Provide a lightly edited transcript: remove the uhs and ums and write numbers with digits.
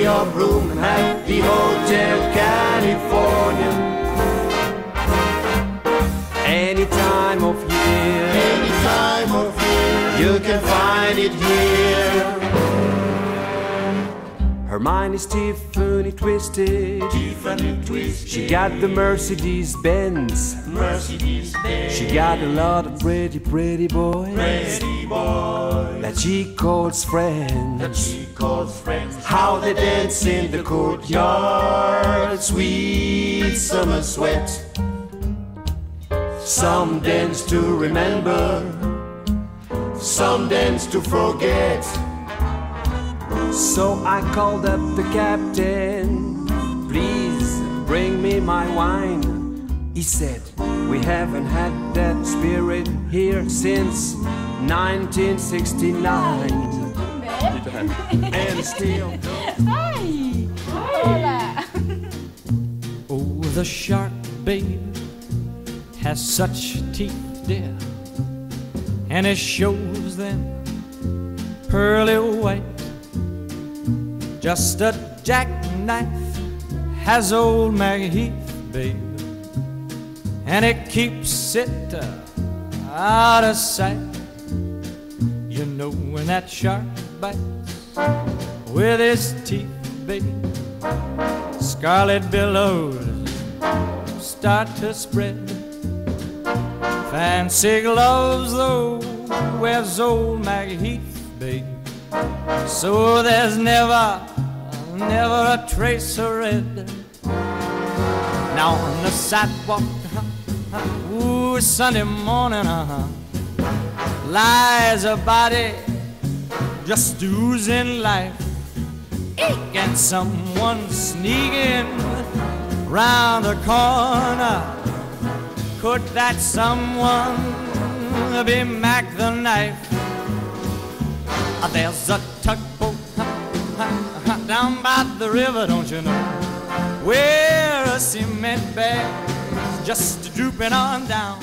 your room at the Hotel California. Any time of year, Any time of year, you can find it here. Her mind is Tiffany twisted. Tiffany twisted. She got the Mercedes-Benz. Mercedes-Benz. She got a lot of pretty, pretty boys. Pretty boy That she calls friends. that she calls friends. How they dance in the courtyard, sweet summer sweat. Some dance to remember, some dance to forget. So I called up the captain, please bring me my wine. He said, we haven't had that spirit here since 1969. And still Ai, hola. Oh, the shark, babe, has such teeth, dear, and it shows them pearly white. Just a jackknife has old Maggie Heath, babe, and it keeps it out of sight. You know when that shark bites with his teeth, babe, scarlet billows start to spread. Fancy gloves, though, wears old Maggie Heath, babe, so there's never a trace of red. Now on the sidewalk, ooh, Sunday morning, lies a body just oozing life. Eek, and someone sneaking round the corner. Could that someone be Mac the Knife? There's a tugboat down by the river, don't you know, where a cement bag's just drooping on down.